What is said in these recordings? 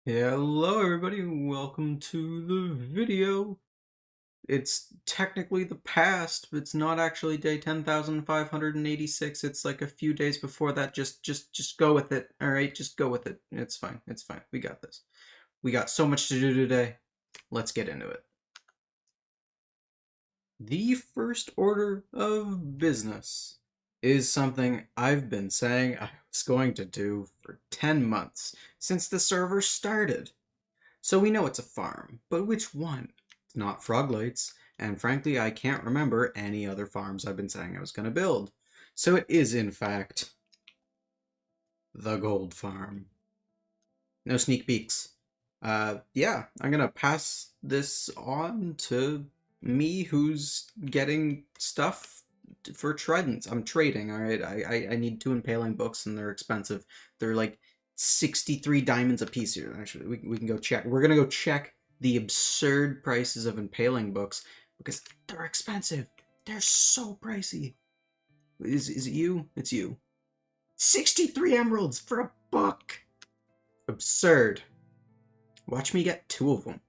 Hello everybody, welcome to the video. It's technically the past, but it's not actually day 10,586. It's like a few days before that. Just go with it. All right, just go with it. It's fine. It's fine. We got this. We got so much to do today. Let's get into it. The first order of business is something I've been saying I was going to do for 10 months since the server started. So we know it's a farm, but which one? It's not Froglights, and frankly, I can't remember any other farms I've been saying I was going to build. So it is, in fact, the Gold Farm. No sneak peeks. Yeah, I'm gonna pass this on to me, who's getting stuff for tridents. I'm trading, all right. I need two impaling books, and they're expensive. They're like 63 diamonds a piece here. Actually, we can go check. We're gonna go check the absurd prices of impaling books because they're expensive. They're so pricey. Is it you? It's you. 63 emeralds for a book. Absurd. Watch me get two of them.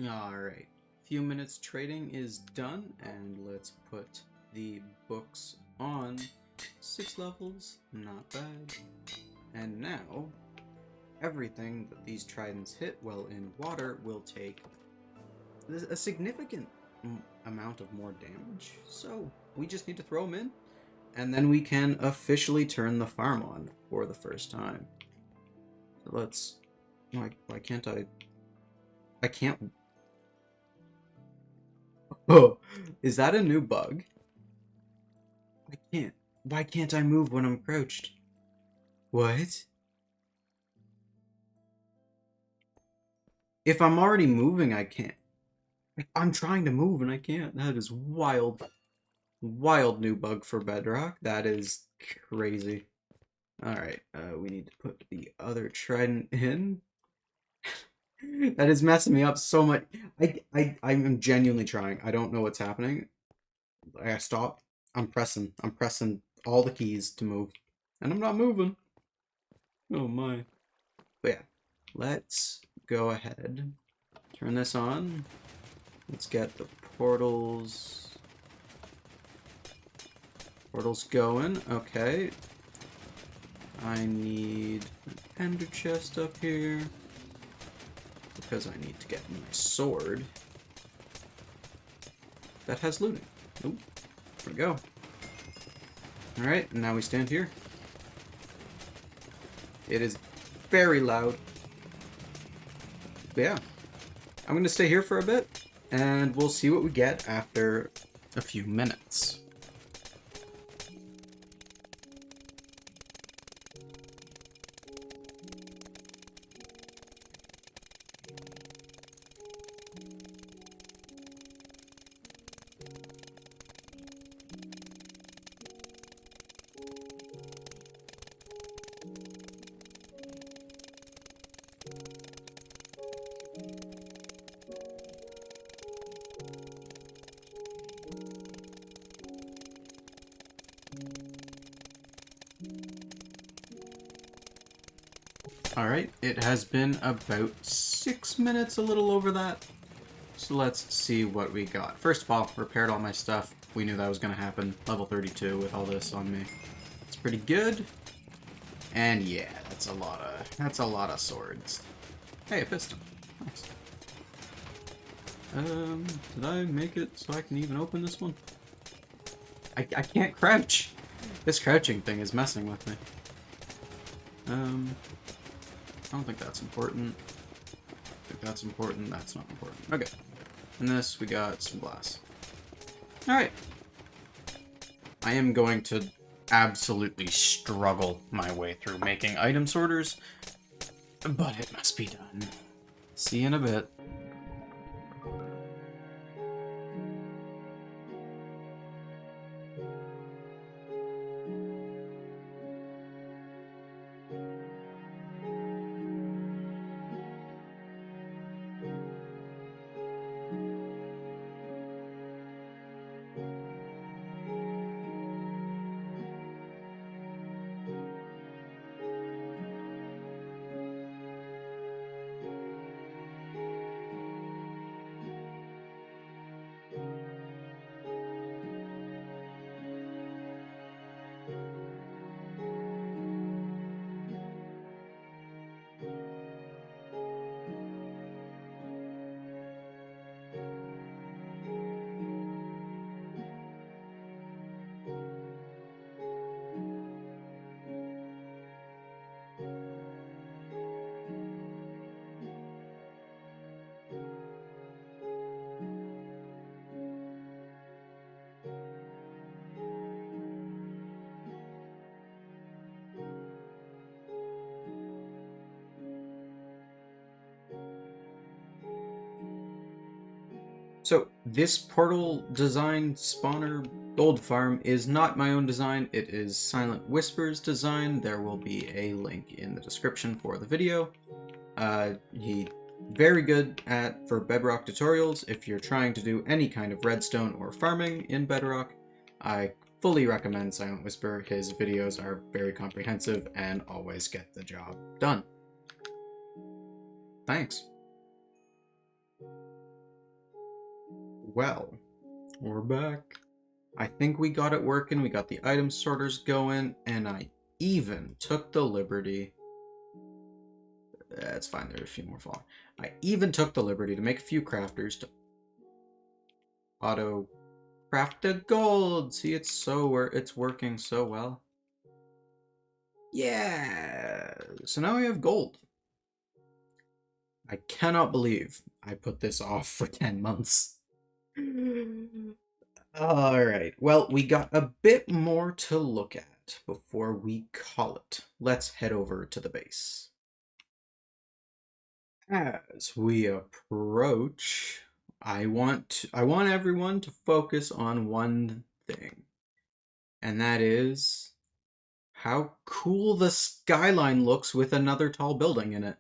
Alright, few minutes trading is done, and let's put the books on 6 levels, not bad. And now, everything that these tridents hit while in water will take a significant amount of more damage, so we just need to throw them in, and then we can officially turn the farm on for the first time. So let's... why can't I can't... Oh, is that a new bug? I can't. Why can't I move when I'm crouched? What? If I'm already moving, I can't. I'm trying to move and I can't. That is wild. Wild new bug for Bedrock. That is crazy. Alright, we need to put the other trident in. That is messing me up so much. I'm genuinely trying. I don't know what's happening. I stop. I'm pressing. I'm pressing all the keys to move. And I'm not moving. Oh my. But yeah, let's go ahead. Turn this on. Let's get the portals going. Okay. I need an ender chest up here because I need to get my sword that has looting. Oop. There we go. Alright, and now we stand here. It is very loud. But yeah, I'm going to stay here for a bit, and we'll see what we get after a few minutes. Alright, it has been about 6 minutes, a little over that. So let's see what we got. First of all, repaired all my stuff. We knew that was going to happen. Level 32 with all this on me. It's pretty good. And yeah, that's a lot of swords. Hey, a piston. Nice. Did I make it so I can even open this one? I can't crouch. This crouching thing is messing with me. I don't think that's important. I think that's important. That's not important. Okay. In this, we got some glass. Alright. I am going to absolutely struggle my way through making item sorters, but it must be done. See you in a bit. So this portal design spawner gold farm is not my own design. It is Silent Whisper's design. There will be a link in the description for the video. He very good for Bedrock tutorials. If you're trying to do any kind of redstone or farming in Bedrock, I fully recommend Silent Whisper. His videos are very comprehensive and always get the job done. Thanks. Well, we're back. I think we got it working. We got the item sorters going, and I even took the liberty. That's fine. There are a few more falling. I even took the liberty to make a few crafters to auto craft the gold. See, it's working so well. Yeah. So now I have gold. I cannot believe I put this off for 10 months. Alright, well, we got a bit more to look at before we call it. Let's head over to the base. As we approach, I want everyone to focus on one thing, and that is how cool the skyline looks with another tall building in it.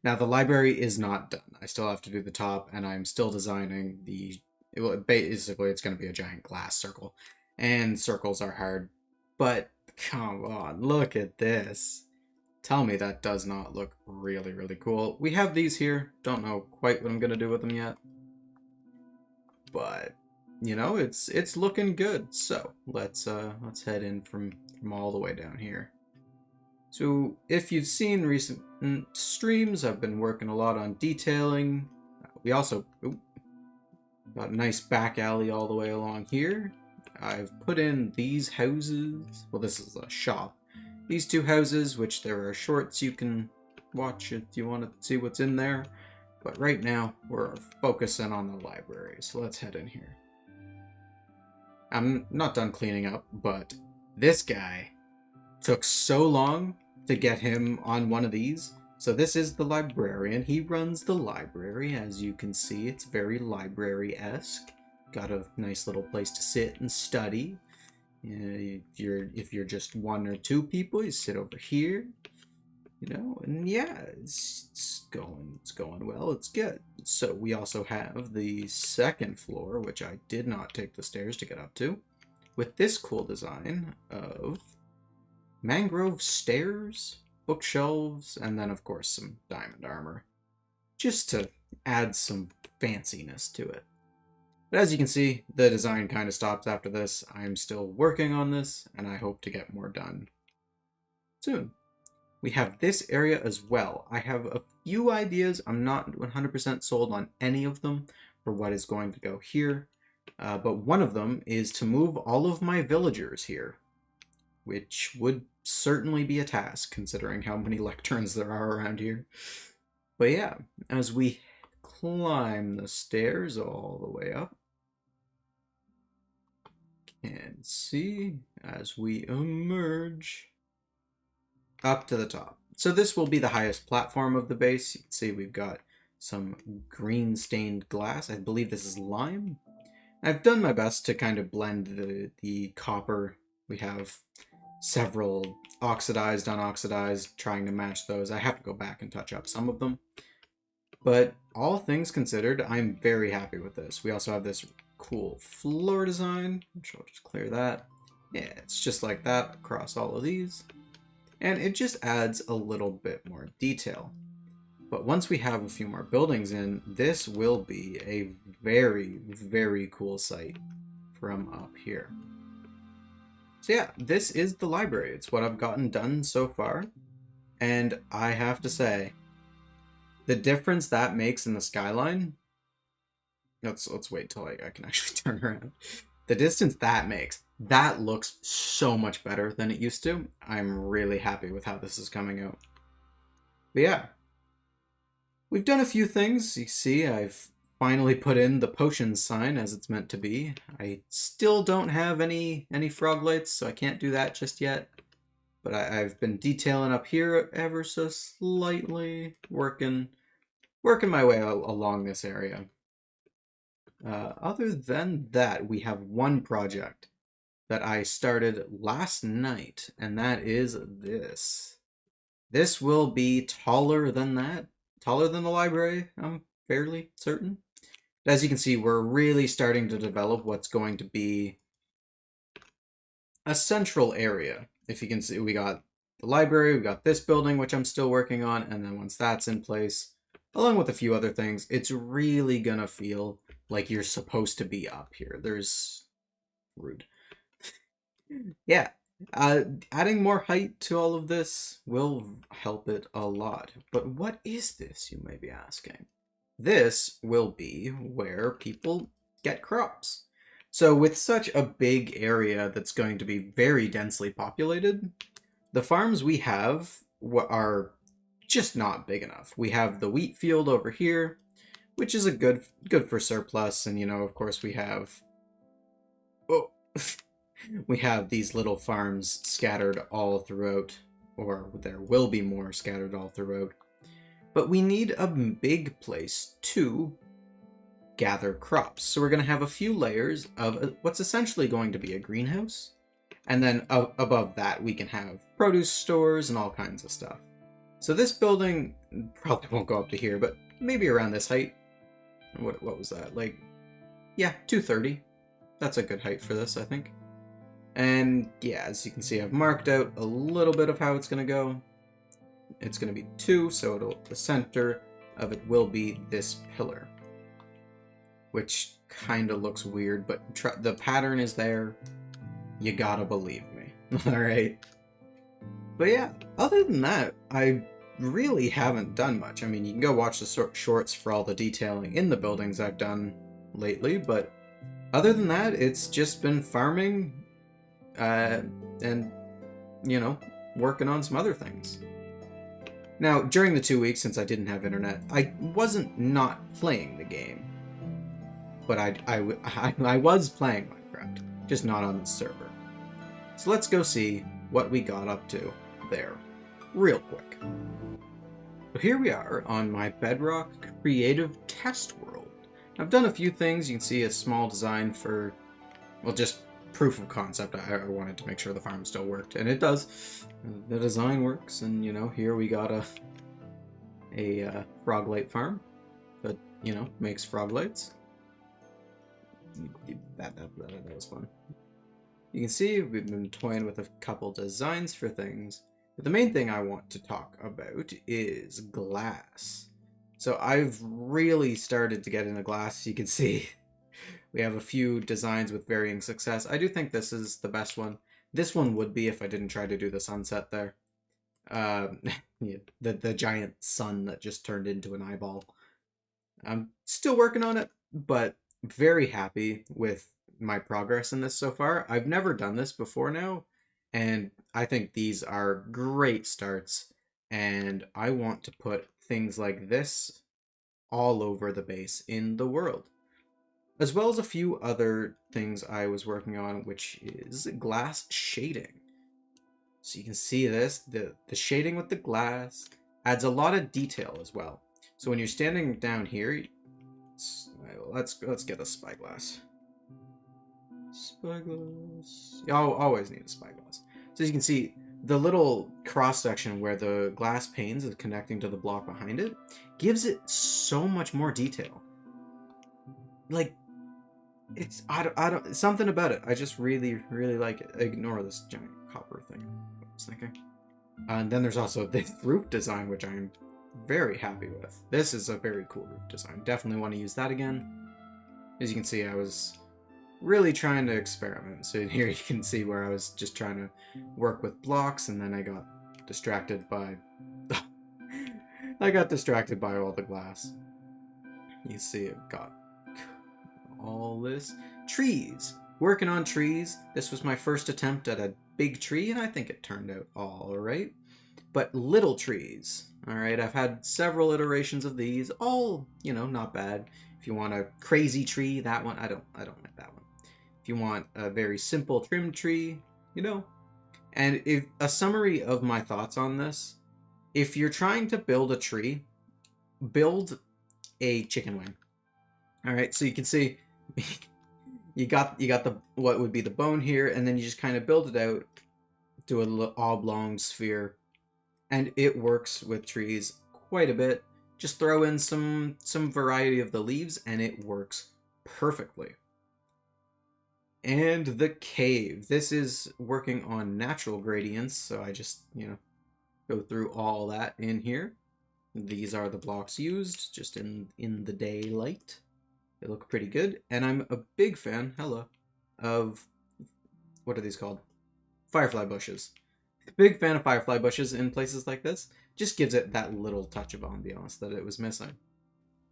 Now, the library is not done. I still have to do the top, and I'm still designing basically, it's going to be a giant glass circle. And circles are hard. But, come on, look at this. Tell me that does not look really, really cool. We have these here. Don't know quite what I'm going to do with them yet. But, you know, it's looking good. So, let's head in from all the way down here. So, if you've seen recent streams, I've been working a lot on detailing. We also got a nice back alley all the way along here. I've put in these houses. Well, this is a shop. These two houses, which there are shorts you can watch if you want to see what's in there. But right now, we're focusing on the library. So let's head in here. I'm not done cleaning up, but this guy took so long to get him on one of these. So this is the librarian. He runs the library. As you can see, it's very library-esque. Got a nice little place to sit and study. If you're just one or two people, you sit over here. You know, and yeah, it's going well. It's good. So we also have the second floor, which I did not take the stairs to get up to, with this cool design of mangrove stairs, bookshelves, and then of course some diamond armor, just to add some fanciness to it. But as you can see, the design kind of stops after this. I'm still working on this, and I hope to get more done soon. We have this area as well. I have a few ideas. I'm not 100% sold on any of them for what is going to go here. But one of them is to move all of my villagers here, which would certainly be a task considering how many lecterns there are around here. But yeah, as we climb the stairs all the way up, And see as we emerge up to the top. So this will be the highest platform of the base. You can see we've got some green stained glass. I believe this is lime. I've done my best to kind of blend the copper. We have several oxidized, unoxidized, trying to match those. I have to go back and touch up some of them. But all things considered, I'm very happy with this. We also have this cool floor design, which I'll just clear that. Yeah, it's just like that across all of these. And it just adds a little bit more detail. But once we have a few more buildings in, this will be a very, very cool site from up here. So yeah, this is the library. It's what I've gotten done so far. And I have to say, the difference that makes in the skyline, let's wait till I can actually turn around. The distance that makes, that looks so much better than it used to. I'm really happy with how this is coming out. But yeah, we've done a few things. You see, I've finally put in the potions sign as it's meant to be. I still don't have any frog lights, so I can't do that just yet. But I've been detailing up here ever so slightly, working my way along this area. Other than that, we have one project that I started last night, and that is this. This will be taller than that, taller than the library, I'm fairly certain. As you can see, we're really starting to develop what's going to be a central area. If you can see, we got the library, we got this building, which I'm still working on, and then once that's in place, along with a few other things, it's really gonna feel like you're supposed to be up here. There's rude. Yeah, adding more height to all of this will help it a lot. But what is this, you may be asking? This will be where people get crops. So with such a big area that's going to be very densely populated, the farms we have are just not big enough. We have the wheat field over here, which is a good for surplus, and of course we have oh we have these little farms scattered all throughout, or there will be more scattered all throughout. But we need a big place to gather crops. So we're going to have a few layers of what's essentially going to be a greenhouse. And then above that, we can have produce stores and all kinds of stuff. So this building probably won't go up to here, but maybe around this height. What was that? Like, yeah, 230. That's a good height for this, I think. And yeah, as you can see, I've marked out a little bit of how it's going to go. It's going to be 2, so the center of it will be this pillar, which kind of looks weird, but the pattern is there. You gotta believe me. All right. But yeah, other than that, I really haven't done much. I mean, you can go watch the shorts for all the detailing in the buildings I've done lately, but other than that, it's just been farming and, working on some other things. Now, during the 2 weeks since I didn't have internet, I wasn't not playing the game. But I was playing Minecraft, just not on the server. So let's go see what we got up to there, real quick. So here we are on my Bedrock Creative Test World. I've done a few things. You can see a small design for, well, just proof of concept. I wanted to make sure the farm still worked, and it does. The design works, and here we got a frog light farm that makes frog lights. That was fun. You can see we've been toying with a couple designs for things, but the main thing I want to talk about is glass. So I've really started to get into glass. You can see we have a few designs with varying success. I do think this is the best one. This one would be if I didn't try to do the sunset there. Yeah, the giant sun that just turned into an eyeball. I'm still working on it, but very happy with my progress in this so far. I've never done this before now, and I think these are great starts, and I want to put things like this all over the base in the world. as well as a few other things I was working on, which is glass shading. So you can see this, the shading with the glass adds a lot of detail as well. So when you're standing down here, let's get a spyglass. Spyglass. I'll always need a spyglass. So as you can see, the little cross section where the glass panes is connecting to the block behind it gives it so much more detail. Like, it's I don't something about it. I just really like it. Ignore this giant copper thing. I was thinking. And then there's also this roof design, which I'm very happy with. This is a very cool roof design. Definitely want to use that again. As you can see, I was really trying to experiment. So here you can see where I was just trying to work with blocks, and then I got distracted by I got distracted by all the glass. You see it got all this. Trees. Working on trees. This was my first attempt at a big tree, and I think it turned out all right. But little trees. All right, I've had several iterations of these, all, not bad. If you want a crazy tree, that one, I don't like that one. If you want a very simple trimmed tree, And if a summary of my thoughts on this, if you're trying to build a tree, build a chicken wing. All right, so you can see you got the what would be the bone here, and then you just kind of build it out to a little oblong sphere, and it works with trees quite a bit. Just throw in some variety of the leaves, and it works perfectly. And the cave. This is working on natural gradients, so I just go through all that in here. These are the blocks used, just in the daylight. They look pretty good, and I'm a big fan, of, what are these called? Firefly bushes. Big fan of firefly bushes in places like this. Just gives it that little touch of ambiance that it was missing.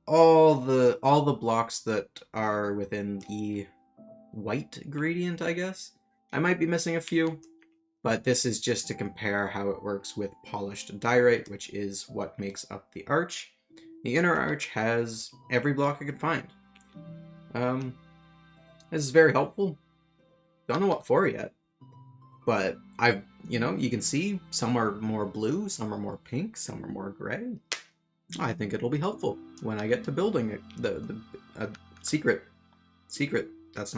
All the blocks that are within the white gradient, I guess. I might be missing a few, but this is just to compare how it works with polished diorite, which is what makes up the arch. The inner arch has every block I could find. This is very helpful. Don't know what for yet, but you can see some are more blue, some are more pink, some are more gray. I think it'll be helpful when I get to building it. The secret. That's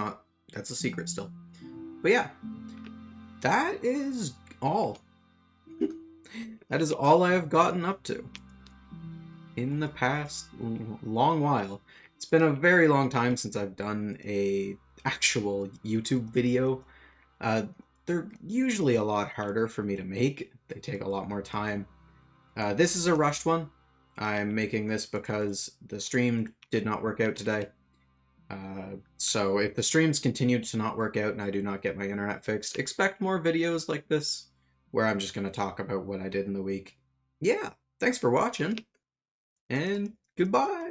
a secret still. But yeah, that is all. That is all I have gotten up to in the past long while. It's been a very long time since I've done a actual YouTube video. They're usually a lot harder for me to make. They take a lot more time. This is a rushed one. I'm making this because the stream did not work out today. So if the streams continue to not work out and I do not get my internet fixed, expect more videos like this where I'm just going to talk about what I did in the week. Yeah, thanks for watching, and goodbye!